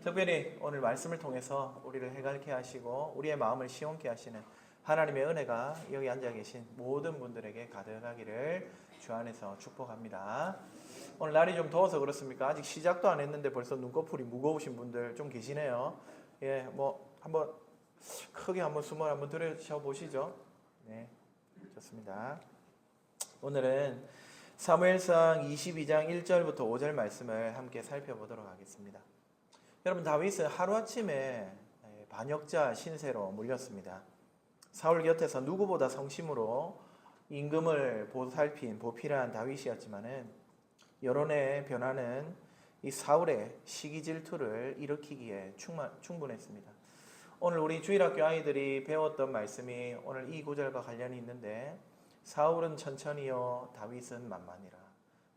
특별히 오늘 말씀을 통해서 우리를 해갈케 하시고 우리의 마음을 시원케 하시는 하나님의 은혜가 여기 앉아 계신 모든 분들에게 가득하기를 주 안에서 축복합니다. 오늘 날이 좀 더워서 그렇습니까? 아직 시작도 안 했는데 벌써 눈꺼풀이 무거우신 분들 좀 계시네요. 한번 크게 한번 숨을 한번 들이쉬어 보시죠. 네, 좋습니다. 오늘은 사무엘상 22장 1절부터 5절 말씀을 함께 살펴보도록 하겠습니다. 여러분, 다윗은 하루아침에 반역자 신세로 물렸습니다. 사울 곁에서 누구보다 성심으로 임금을 보살핀 보필한 다윗이었지만은 여론의 변화는 이 사울의 시기 질투를 일으키기에 충분했습니다. 오늘 우리 주일학교 아이들이 배웠던 말씀이 오늘 이 구절과 관련이 있는데, 사울은 천천히요 다윗은 만만이라.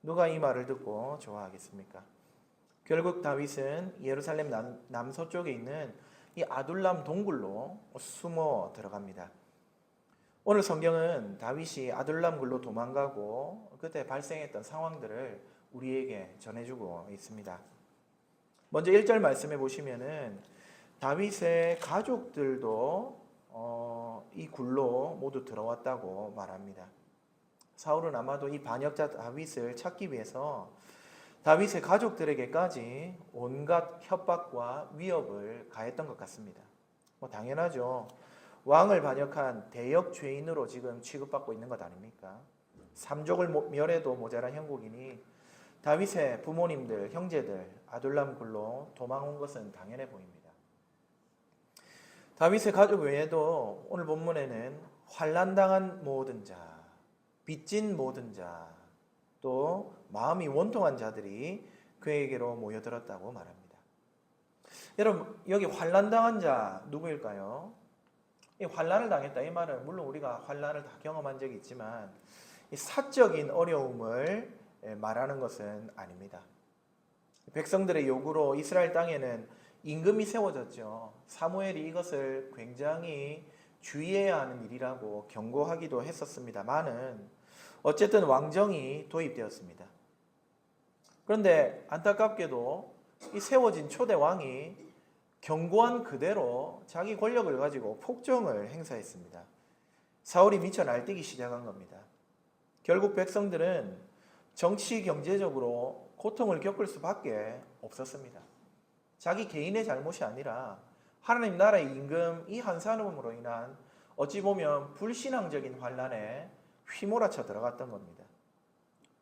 누가 이 말을 듣고 좋아하겠습니까? 결국 다윗은 예루살렘 남서쪽에 있는 이 아둘람 동굴로 숨어 들어갑니다. 오늘 성경은 다윗이 아둘람 굴로 도망가고 그때 발생했던 상황들을 우리에게 전해주고 있습니다. 먼저 1절 말씀해 보시면은 다윗의 가족들도 이 굴로 모두 들어왔다고 말합니다. 사울은 아마도 이 반역자 다윗을 찾기 위해서 다윗의 가족들에게까지 온갖 협박과 위협을 가했던 것 같습니다. 당연하죠. 왕을 반역한 대역 죄인으로 지금 취급받고 있는 것 아닙니까? 삼족을 멸해도 모자란 형국이니 다윗의 부모님들, 형제들 아둘람 굴로 도망온 것은 당연해 보입니다. 다윗의 가족 외에도 오늘 본문에는 환난당한 모든 자, 빚진 모든 자, 또 마음이 원통한 자들이 그에게로 모여들었다고 말합니다. 여러분, 여기 환난당한 자 누구일까요? 이 환난을 당했다, 이 말은 물론 우리가 환난을 다 경험한 적이 있지만 이 사적인 어려움을 말하는 것은 아닙니다. 백성들의 요구로 이스라엘 땅에는 임금이 세워졌죠. 사무엘이 이것을 굉장히 주의해야 하는 일이라고 경고하기도 했었습니다만은 어쨌든 왕정이 도입되었습니다. 그런데 안타깝게도 이 세워진 초대 왕이 경고한 그대로 자기 권력을 가지고 폭정을 행사했습니다. 사울이 미쳐 날뛰기 시작한 겁니다. 결국 백성들은 정치 경제적으로 고통을 겪을 수밖에 없었습니다. 자기 개인의 잘못이 아니라 하나님 나라의 임금 이 한 사람으로 인한 어찌 보면 불신앙적인 환난에 휘몰아쳐 들어갔던 겁니다.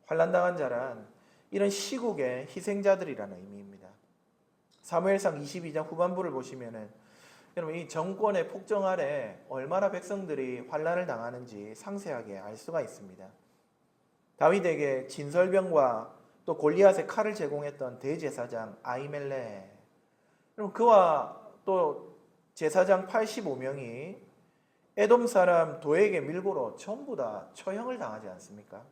환난당한 자란 이런 시국의 희생자들이라는 의미입니다. 사무엘상 22장 후반부를 보시면은 여러분, 이 정권의 폭정 아래 얼마나 백성들이 환난을 당하는지 상세하게 알 수가 있습니다. 다윗에게 진설병과 또 골리앗의 칼을 제공했던 대제사장 아히멜렉, 그럼 그와 또 제사장 85명이 에돔 사람 도에게 밀고로 전부 다 처형을 당하지 않습니까?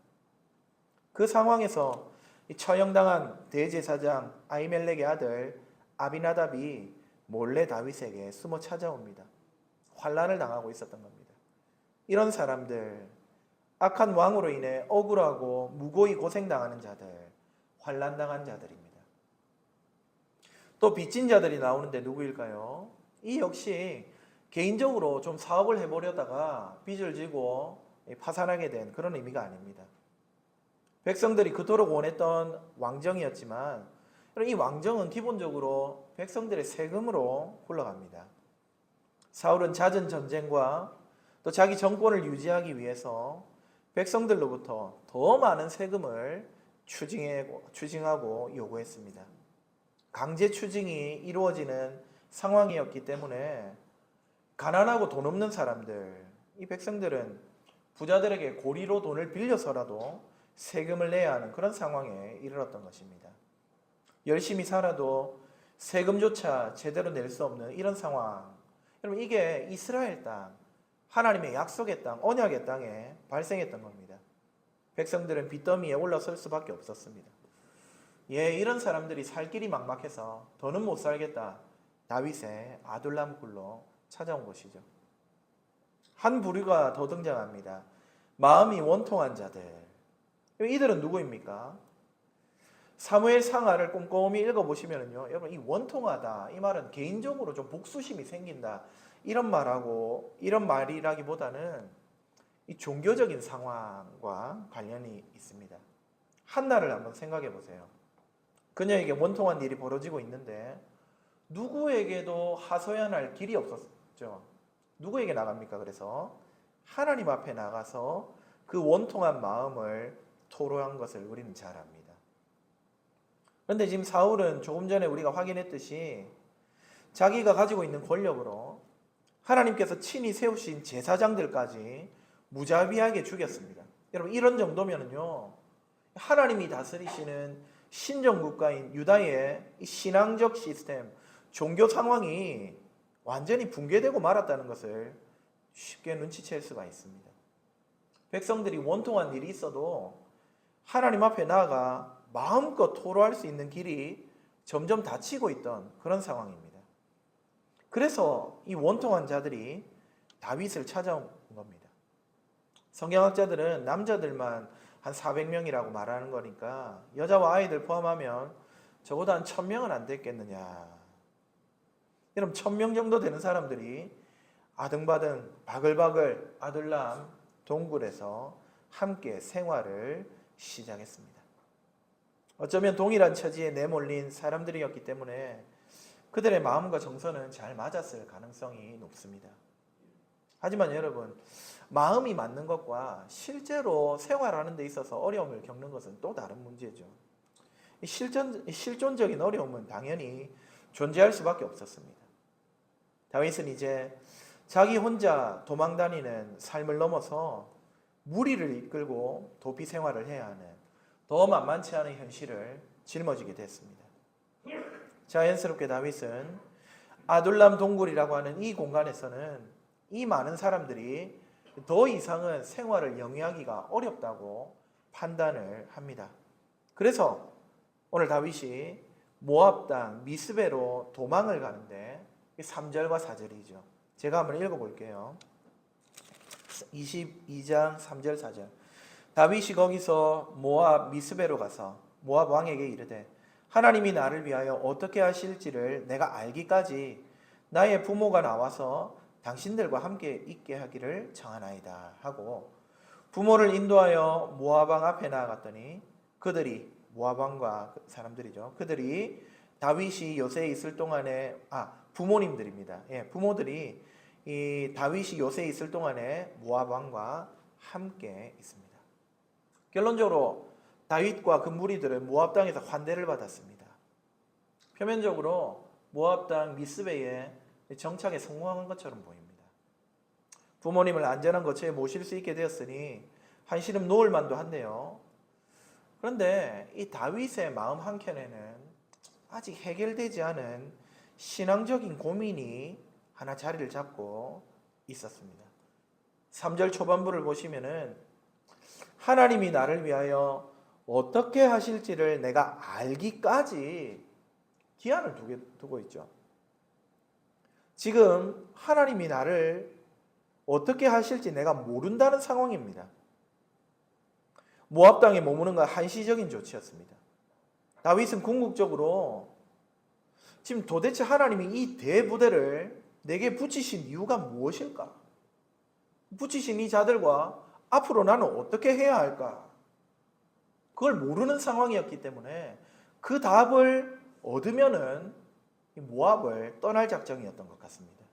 그 상황에서 이 처형당한 대제사장 아히멜렉의 아들 아비나답이 몰래 다윗에게 숨어 찾아옵니다. 환난을 당하고 있었던 겁니다. 이런 사람들, 악한 왕으로 인해 억울하고 무고히 고생당하는 자들, 환난당한 자들입니다. 또 빚진 자들이 나오는데 누구일까요? 이 역시 개인적으로 좀 사업을 해보려다가 빚을 지고 파산하게 된 그런 의미가 아닙니다. 백성들이 그토록 원했던 왕정이었지만 이 왕정은 기본적으로 백성들의 세금으로 굴러갑니다. 사울은 잦은 전쟁과 또 자기 정권을 유지하기 위해서 백성들로부터 더 많은 세금을 추징하고 요구했습니다. 강제 추징이 이루어지는 상황이었기 때문에 가난하고 돈 없는 사람들, 이 백성들은 부자들에게 고리로 돈을 빌려서라도 세금을 내야 하는 그런 상황에 이르렀던 것입니다. 열심히 살아도 세금조차 제대로 낼 수 없는 이런 상황, 여러분, 이게 이스라엘 땅, 하나님의 약속의 땅, 언약의 땅에 발생했던 겁니다. 백성들은 빚더미에 올라설 수밖에 없었습니다. 이런 사람들이 살 길이 막막해서 더는 못 살겠다, 다윗의 아둘람 굴로 찾아온 것이죠. 한 부류가 더 등장합니다. 마음이 원통한 자들. 이들은 누구입니까? 사무엘 상하를 꼼꼼히 읽어보시면요, 여러분 이 원통하다 이 말은 개인적으로 좀 복수심이 생긴다 이런 말이라기보다는 이 종교적인 상황과 관련이 있습니다. 한나를 한번 생각해 보세요. 그녀에게 원통한 일이 벌어지고 있는데 누구에게도 하소연할 길이 없었죠. 누구에게 나갑니까? 그래서 하나님 앞에 나가서 그 원통한 마음을 토로한 것을 우리는 잘 압니다. 그런데 지금 사울은 조금 전에 우리가 확인했듯이 자기가 가지고 있는 권력으로 하나님께서 친히 세우신 제사장들까지 무자비하게 죽였습니다. 여러분 이런 정도면은요, 하나님이 다스리시는 신정국가인 유다의 이 신앙적 시스템, 종교 상황이 완전히 붕괴되고 말았다는 것을 쉽게 눈치챌 수가 있습니다. 백성들이 원통한 일이 있어도 하나님 앞에 나아가 마음껏 토로할 수 있는 길이 점점 닫히고 있던 그런 상황입니다. 그래서 이 원통한 자들이 다윗을 찾아온 겁니다. 성경학자들은 남자들만 한 400명이라고 말하는 거니까 여자와 아이들 포함하면 적어도 한 1000명은 안 됐겠느냐. 여러분 1000명 정도 되는 사람들이 아등바등 바글바글 아둘람 동굴에서 함께 생활을 시작했습니다. 어쩌면 동일한 처지에 내몰린 사람들이었기 때문에 그들의 마음과 정서는 잘 맞았을 가능성이 높습니다. 하지만 여러분, 마음이 맞는 것과 실제로 생활하는 데 있어서 어려움을 겪는 것은 또 다른 문제죠. 실존적인 어려움은 당연히 존재할 수밖에 없었습니다. 다윗은 이제 자기 혼자 도망다니는 삶을 넘어서 무리를 이끌고 도피 생활을 해야 하는 더 만만치 않은 현실을 짊어지게 됐습니다. 자연스럽게 다윗은 아둘람 동굴이라고 하는 이 공간에서는 이 많은 사람들이 더 이상은 생활을 영위하기가 어렵다고 판단을 합니다. 그래서 오늘 다윗이 모압 땅 미스베로 도망을 가는데 3절과 4절이죠. 제가 한번 읽어볼게요. 22장 3절 4절. 다윗이 거기서 모압 미스베로 가서 모압 왕에게 이르되 하나님이 나를 위하여 어떻게 하실지를 내가 알기까지 나의 부모가 나와서 당신들과 함께 있게 하기를 청하나이다 하고 부모를 인도하여 모압 왕 앞에 나아갔더니 그들이 모압 왕과 사람들이죠. 그들이 다윗이 요새에 있을 동안에 부모님들입니다. 예, 부모들이 이 다윗이 요새에 있을 동안에 모압 왕과 함께 있습니다. 결론적으로 다윗과 그 무리들은 모압 땅에서 환대를 받았습니다. 표면적으로 모압 땅 미스베에 정착에 성공한 것처럼 보입니다. 부모님을 안전한 거처에 모실 수 있게 되었으니 한시름 놓을 만도 한데요. 그런데 이 다윗의 마음 한켠에는 아직 해결되지 않은 신앙적인 고민이 하나 자리를 잡고 있었습니다. 3절 초반부를 보시면은 하나님이 나를 위하여 어떻게 하실지를 내가 알기까지 기한을 두고 있죠. 지금 하나님이 나를 어떻게 하실지 내가 모른다는 상황입니다. 모압 땅에 머무는 건 한시적인 조치였습니다. 다윗은 궁극적으로 지금 도대체 하나님이 이 대부대를 내게 붙이신 이유가 무엇일까? 붙이신 이 자들과 앞으로 나는 어떻게 해야 할까? 그걸 모르는 상황이었기 때문에 그 답을 얻으면은 모압을 떠날 작정이었던 것 같습니다.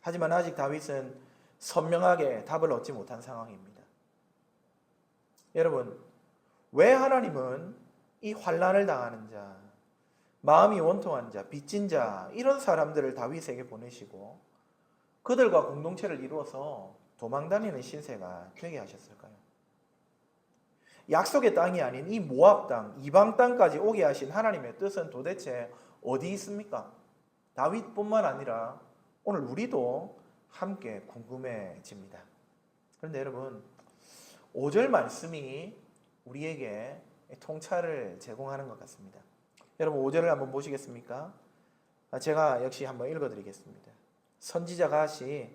하지만 아직 다윗은 선명하게 답을 얻지 못한 상황입니다. 여러분, 왜 하나님은 이 환난을 당하는 자, 마음이 원통한 자, 빚진 자 이런 사람들을 다윗에게 보내시고 그들과 공동체를 이루어서 도망다니는 신세가 되게 하셨을까요? 약속의 땅이 아닌 이 모압 땅, 이방 땅까지 오게 하신 하나님의 뜻은 도대체 어디 있습니까? 다윗뿐만 아니라 오늘 우리도 함께 궁금해집니다. 그런데 여러분, 5절 말씀이 우리에게 통찰을 제공하는 것 같습니다. 여러분 5절을 한번 보시겠습니까? 제가 역시 한번 읽어드리겠습니다. 선지자 갓이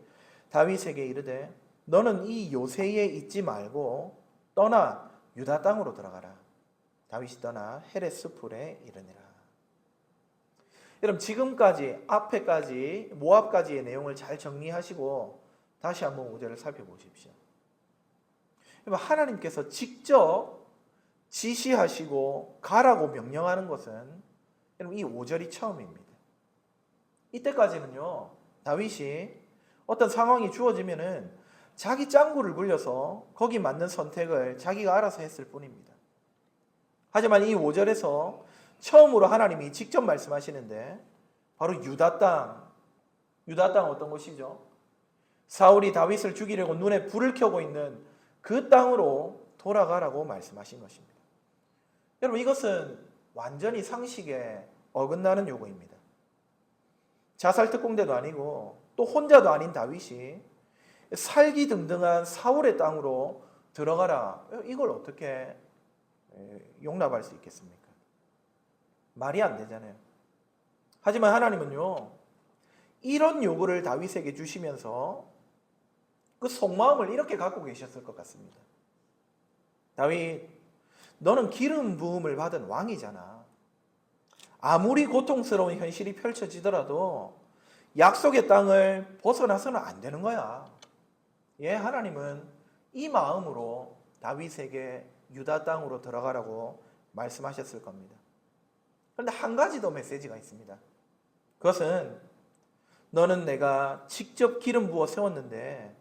다윗에게 이르되 너는 이 요새에 있지 말고 떠나 유다 땅으로 들어가라. 다윗이 떠나 헤레스풀에 이르니라. 여러분 지금까지 앞에까지 모압까지의 내용을 잘 정리하시고 다시 한번 5절을 살펴보십시오. 여러분 하나님께서 직접 지시하시고 가라고 명령하는 것은 여러분 이 5절이 처음입니다. 이때까지는요 다윗이 어떤 상황이 주어지면은 자기 짱구를 굴려서 거기 맞는 선택을 자기가 알아서 했을 뿐입니다. 하지만 이 5절에서 처음으로 하나님이 직접 말씀하시는데 바로 유다 땅 어떤 곳이죠? 사울이 다윗을 죽이려고 눈에 불을 켜고 있는 그 땅으로 돌아가라고 말씀하신 것입니다. 여러분 이것은 완전히 상식에 어긋나는 요구입니다. 자살특공대도 아니고 또 혼자도 아닌 다윗이 살기등등한 사울의 땅으로 들어가라. 이걸 어떻게 용납할 수 있겠습니까? 말이 안 되잖아요. 하지만 하나님은요 이런 요구를 다윗에게 주시면서 그 속마음을 이렇게 갖고 계셨을 것 같습니다. 다윗, 너는 기름 부음을 받은 왕이잖아. 아무리 고통스러운 현실이 펼쳐지더라도 약속의 땅을 벗어나서는 안 되는 거야. 하나님은 이 마음으로 다윗에게 유다 땅으로 들어가라고 말씀하셨을 겁니다. 그런데 한 가지 더 메시지가 있습니다. 그것은 너는 내가 직접 기름 부어 세웠는데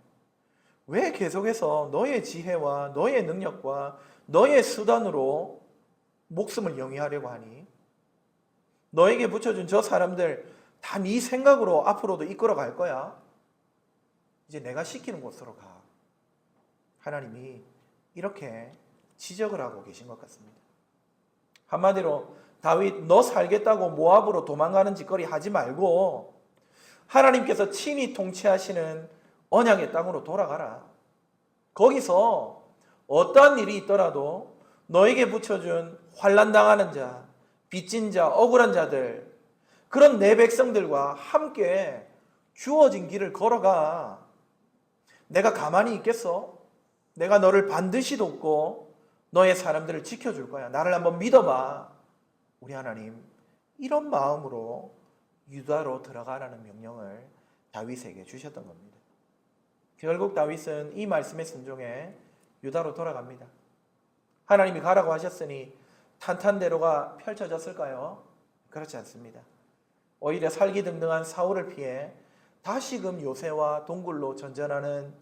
왜 계속해서 너의 지혜와 너의 능력과 너의 수단으로 목숨을 영위하려고 하니? 너에게 붙여준 저 사람들 다 네 생각으로 앞으로도 이끌어 갈 거야. 이제 내가 시키는 곳으로 가. 하나님이 이렇게 지적을 하고 계신 것 같습니다. 한마디로 다윗 너 살겠다고 모압으로 도망가는 짓거리 하지 말고 하나님께서 친히 통치하시는 언약의 땅으로 돌아가라. 거기서 어떠한 일이 있더라도 너에게 붙여준 환난당하는 자, 빚진 자, 억울한 자들, 그런 내 백성들과 함께 주어진 길을 걸어가. 내가 가만히 있겠어? 내가 너를 반드시 돕고 너의 사람들을 지켜줄 거야. 나를 한번 믿어봐. 우리 하나님 이런 마음으로 유다로 들어가라는 명령을 다윗에게 주셨던 겁니다. 결국 다윗은 이 말씀에 순종해 유다로 돌아갑니다. 하나님이 가라고 하셨으니 탄탄대로가 펼쳐졌을까요? 그렇지 않습니다. 오히려 살기등등한 사울을 피해 다시금 요새와 동굴로 전전하는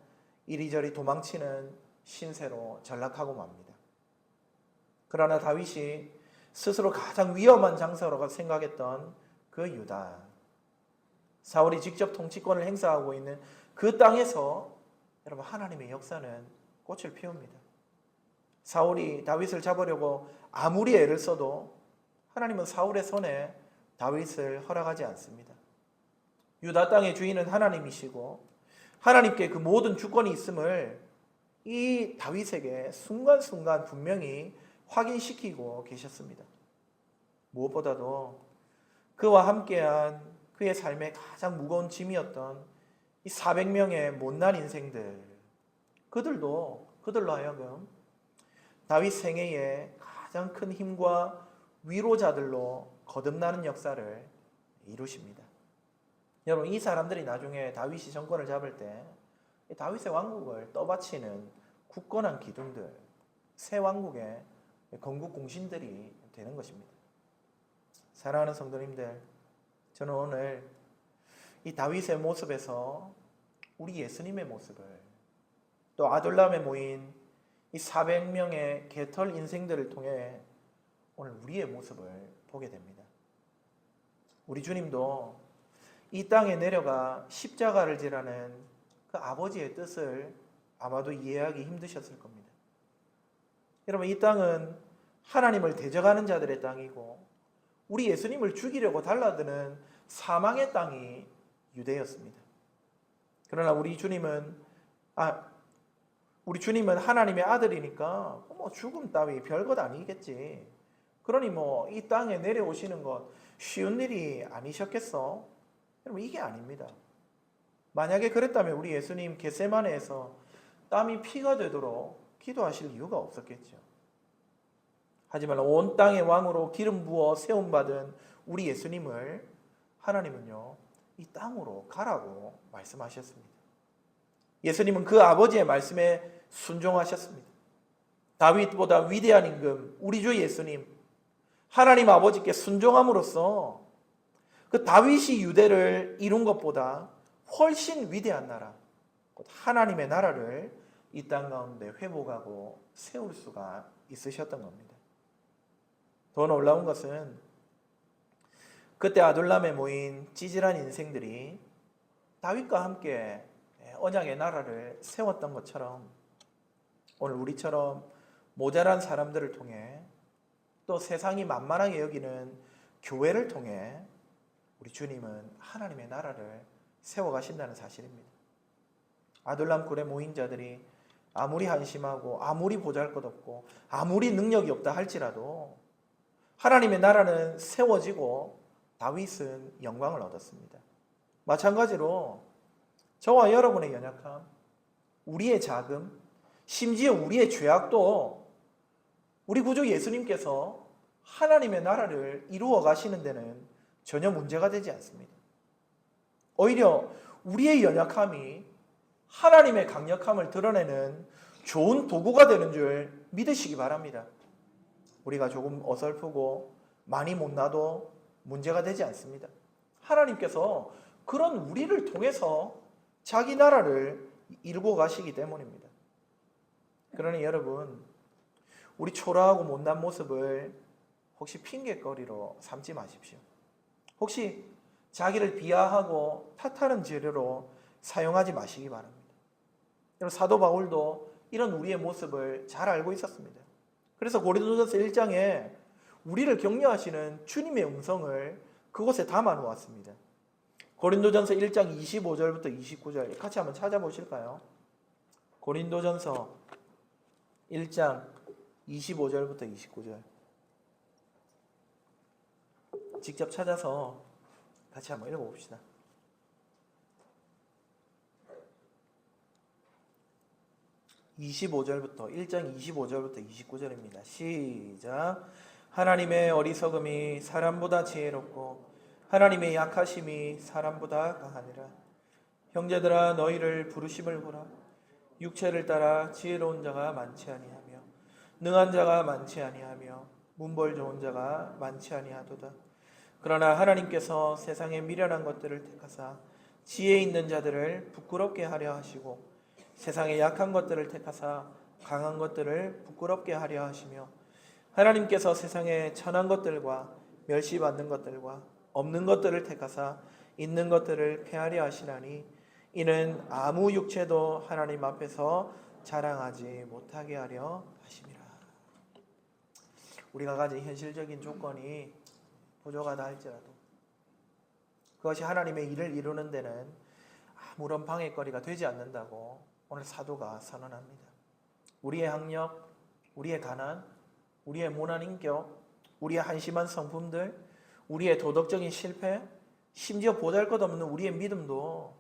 이리저리 도망치는 신세로 전락하고 맙니다. 그러나 다윗이 스스로 가장 위험한 장소라고 생각했던 그 유다, 사울이 직접 통치권을 행사하고 있는 그 땅에서 여러분 하나님의 역사는 꽃을 피웁니다. 사울이 다윗을 잡으려고 아무리 애를 써도 하나님은 사울의 손에 다윗을 허락하지 않습니다. 유다 땅의 주인은 하나님이시고 하나님께 그 모든 주권이 있음을 이 다윗에게 순간순간 분명히 확인시키고 계셨습니다. 무엇보다도 그와 함께한 그의 삶의 가장 무거운 짐이었던 이 400명의 못난 인생들, 그들로 하여금 다윗 생애의 가장 큰 힘과 위로자들로 거듭나는 역사를 이루십니다. 여러분 이 사람들이 나중에 다윗이 정권을 잡을 때 다윗의 왕국을 떠받치는 굳건한 기둥들, 새 왕국의 건국 공신들이 되는 것입니다. 사랑하는 성도님들, 저는 오늘 이 다윗의 모습에서 우리 예수님의 모습을, 또 아둘람에 모인 이 400명의 개털 인생들을 통해 오늘 우리의 모습을 보게 됩니다. 우리 주님도 이 땅에 내려가 십자가를 지라는 그 아버지의 뜻을 아마도 이해하기 힘드셨을 겁니다. 여러분 이 땅은 하나님을 대적하는 자들의 땅이고 우리 예수님을 죽이려고 달라드는 사망의 땅이 유대였습니다. 그러나 우리 주님은 하나님의 아들이니까 죽음 따위 별것 아니겠지. 그러니 이 땅에 내려오시는 것 쉬운 일이 아니셨겠어? 여러분 이게 아닙니다. 만약에 그랬다면 우리 예수님 겟세마네에서 땀이 피가 되도록 기도하실 이유가 없었겠죠. 하지만 온 땅의 왕으로 기름 부어 세움받은 우리 예수님을 하나님은요, 이 땅으로 가라고 말씀하셨습니다. 예수님은 그 아버지의 말씀에 순종하셨습니다. 다윗보다 위대한 임금, 우리 주 예수님, 하나님 아버지께 순종함으로써 그 다윗이 유대를 이룬 것보다 훨씬 위대한 나라, 하나님의 나라를 이 땅 가운데 회복하고 세울 수가 있으셨던 겁니다. 더 놀라운 것은 그때 아둘람에 모인 찌질한 인생들이 다윗과 함께 언약의 나라를 세웠던 것처럼 오늘 우리처럼 모자란 사람들을 통해 또 세상이 만만하게 여기는 교회를 통해 우리 주님은 하나님의 나라를 세워가신다는 사실입니다. 아둘람 굴에 모인 자들이 아무리 한심하고 아무리 보잘것없고 아무리 능력이 없다 할지라도 하나님의 나라는 세워지고 다윗은 영광을 얻었습니다. 마찬가지로 저와 여러분의 연약함, 우리의 자금, 심지어 우리의 죄악도 우리 구주 예수님께서 하나님의 나라를 이루어 가시는 데는 전혀 문제가 되지 않습니다. 오히려 우리의 연약함이 하나님의 강력함을 드러내는 좋은 도구가 되는 줄 믿으시기 바랍니다. 우리가 조금 어설프고 많이 못나도 문제가 되지 않습니다. 하나님께서 그런 우리를 통해서 자기 나라를 이루고 가시기 때문입니다. 그러니 여러분, 우리 초라하고 못난 모습을 혹시 핑계거리로 삼지 마십시오. 혹시 자기를 비하하고 탓하는 재료로 사용하지 마시기 바랍니다. 사도 바울도 이런 우리의 모습을 잘 알고 있었습니다. 그래서 고린도전서 1장에 우리를 격려하시는 주님의 음성을 그곳에 담아 놓았습니다. 고린도전서 1장 25절부터 29절 같이 한번 찾아보실까요? 고린도전서 1장 25절부터 29절 직접 찾아서 같이 한번 읽어봅시다. 25절부터 1장 25절부터 29절입니다. 시작. 하나님의 어리석음이 사람보다 지혜롭고 하나님의 약하심이 사람보다 강하니라. 형제들아 너희를 부르심을 보라. 육체를 따라 지혜로운 자가 많지 아니하며 능한 자가 많지 아니하며 문벌 좋은 자가 많지 아니하도다. 그러나 하나님께서 세상의 미련한 것들을 택하사 지혜 있는 자들을 부끄럽게 하려 하시고 세상의 약한 것들을 택하사 강한 것들을 부끄럽게 하려 하시며 하나님께서 세상의 천한 것들과 멸시받는 것들과 없는 것들을 택하사 있는 것들을 폐하려 하시나니 이는 아무 육체도 하나님 앞에서 자랑하지 못하게 하려 하심이라. 우리가 가진 현실적인 조건이 부족하다 할지라도 그것이 하나님의 일을 이루는 데는 아무런 방해거리가 되지 않는다고 오늘 사도가 선언합니다. 우리의 학력, 우리의 가난, 우리의 모난 인격, 우리의 한심한 성품들, 우리의 도덕적인 실패, 심지어 보잘것없는 우리의 믿음도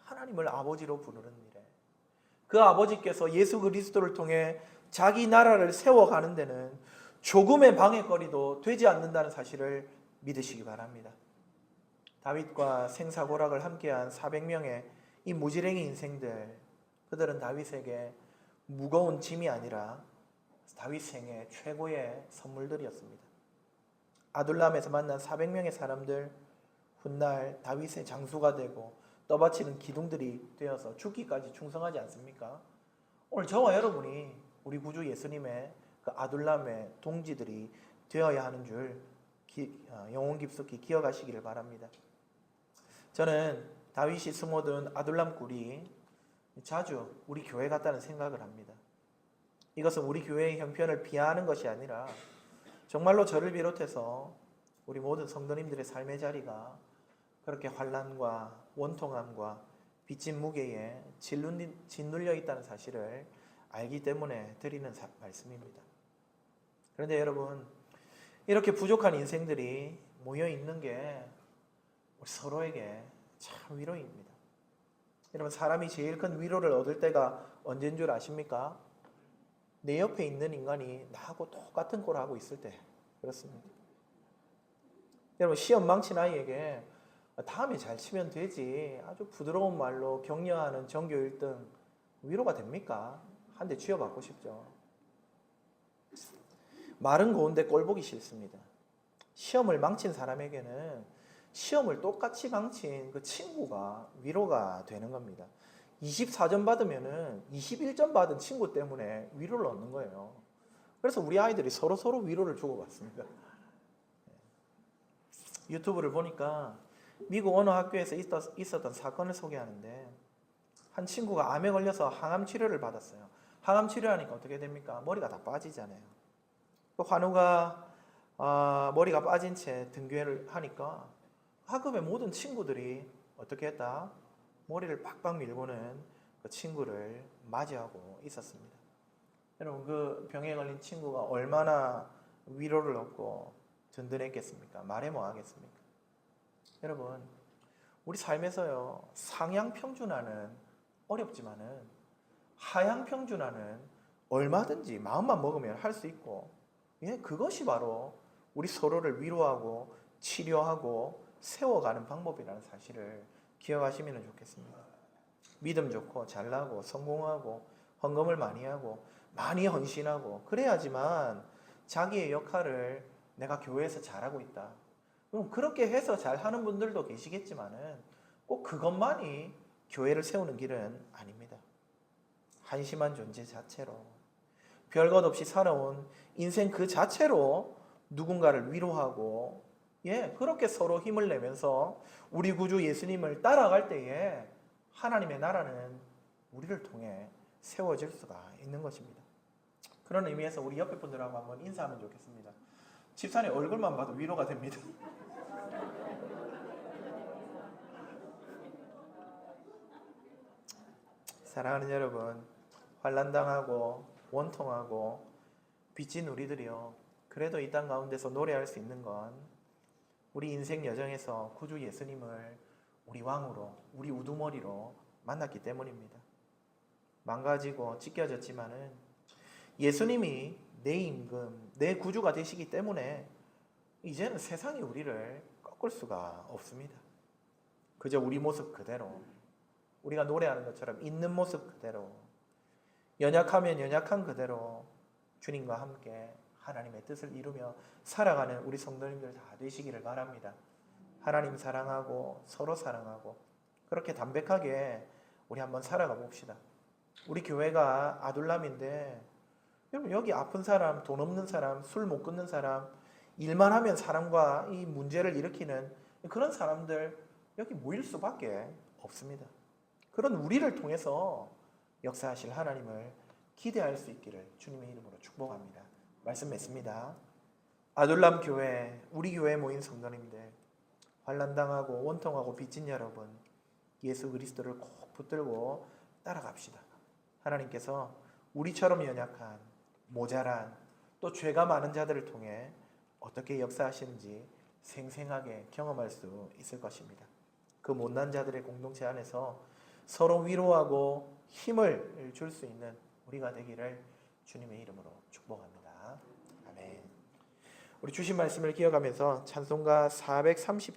하나님을 아버지로 부르는 일에 그 아버지께서 예수 그리스도를 통해 자기 나라를 세워가는 데는 조금의 방해거리도 되지 않는다는 사실을 믿으시기 바랍니다. 다윗과 생사고락을 함께한 400명의 이 무지랭이 인생들, 그들은 다윗에게 무거운 짐이 아니라 다윗 생애 최고의 선물들이었습니다. 아둘람에서 만난 400명의 사람들, 훗날 다윗의 장수가 되고 떠받치는 기둥들이 되어서 죽기까지 충성하지 않습니까? 오늘 저와 여러분이 우리 구주 예수님의 그 아둘람의 동지들이 되어야 하는 줄 영혼 깊숙이 기억하시기를 바랍니다. 저는 다윗이 숨어둔 아둘람 굴이 자주 우리 교회 같다는 생각을 합니다. 이것은 우리 교회의 형편을 비하하는 것이 아니라 정말로 저를 비롯해서 우리 모든 성도님들의 삶의 자리가 그렇게 환난과 원통함과 빚진 무게에 짓눌려 있다는 사실을 알기 때문에 드리는 말씀입니다. 그런데 여러분, 이렇게 부족한 인생들이 모여 있는 게 우리 서로에게 참 위로입니다. 여러분, 사람이 제일 큰 위로를 얻을 때가 언제인 줄 아십니까? 내 옆에 있는 인간이 나하고 똑같은 꼴을 하고 있을 때 그렇습니다. 여러분 시험 망친 아이에게 다음에 잘 치면 되지 아주 부드러운 말로 격려하는 전교 1등 위로가 됩니까? 한 대 쥐어받고 싶죠. 말은 고운데 꼴 보기 싫습니다. 시험을 망친 사람에게는 시험을 똑같이 망친 그 친구가 위로가 되는 겁니다. 24점 받으면은 21점 받은 친구 때문에 위로를 얻는 거예요. 그래서 우리 아이들이 서로 위로를 주고받습니다. 유튜브를 보니까 미국 어느 학교에서 있었던 사건을 소개하는데 한 친구가 암에 걸려서 항암 치료를 받았어요. 항암 치료하니까 어떻게 됩니까? 머리가 다 빠지잖아요. 그 환우가 머리가 빠진 채 등교를 하니까 학급의 모든 친구들이 어떻게 했다? 머리를 빡빡 밀고는 그 친구를 맞이하고 있었습니다. 여러분 그 병에 걸린 친구가 얼마나 위로를 얻고 든든했겠습니까? 말해 뭐 하겠습니까? 여러분 우리 삶에서요 상향 평준화는 어렵지만은 하향 평준화는 얼마든지 마음만 먹으면 할 수 있고 그것이 바로 우리 서로를 위로하고 치료하고 세워가는 방법이라는 사실을 기억하시면 좋겠습니다. 믿음 좋고 잘나고 성공하고 헌금을 많이 하고 많이 헌신하고 그래야지만 자기의 역할을 내가 교회에서 잘하고 있다. 그럼 그렇게 해서 잘하는 분들도 계시겠지만은 꼭 그것만이 교회를 세우는 길은 아닙니다. 한심한 존재 자체로 별것 없이 살아온 인생 그 자체로 누군가를 위로하고 그렇게 서로 힘을 내면서 우리 구주 예수님을 따라갈 때에 하나님의 나라는 우리를 통해 세워질 수가 있는 것입니다. 그런 의미에서 우리 옆에 분들하고 한번 인사하면 좋겠습니다. 집사님 얼굴만 봐도 위로가 됩니다. 사랑하는 여러분, 환난당하고 원통하고 빚진 우리들이요. 그래도 이 땅 가운데서 노래할 수 있는 건 우리 인생 여정에서 구주 예수님을 우리 왕으로, 우리 우두머리로 만났기 때문입니다. 망가지고 찢겨졌지만은 예수님이 내 임금, 내 구주가 되시기 때문에 이제는 세상이 우리를 꺾을 수가 없습니다. 그저 우리 모습 그대로, 우리가 노래하는 것처럼 있는 모습 그대로, 연약하면 연약한 그대로 주님과 함께 하나님의 뜻을 이루며 살아가는 우리 성도님들 다 되시기를 바랍니다. 하나님 사랑하고 서로 사랑하고 그렇게 담백하게 우리 한번 살아가 봅시다. 우리 교회가 아둘람인데 여러분 여기 아픈 사람, 돈 없는 사람, 술 못 끊는 사람, 일만 하면 사람과 이 문제를 일으키는 그런 사람들 여기 모일 수밖에 없습니다. 그런 우리를 통해서 역사하실 하나님을 기대할 수 있기를 주님의 이름으로 축복합니다. 말씀 맺습니다. 아둘람 교회, 우리 교회에 모인 성도님들, 환난당하고 원통하고 빚진 여러분, 예수 그리스도를 꼭 붙들고 따라갑시다. 하나님께서 우리처럼 연약한, 모자란, 또 죄가 많은 자들을 통해 어떻게 역사하시는지 생생하게 경험할 수 있을 것입니다. 그 못난 자들의 공동체 안에서 서로 위로하고 힘을 줄 수 있는 우리가 되기를 주님의 이름으로 축복합니다. 아멘. 우리 주신 말씀을 기억하면서 찬송가 437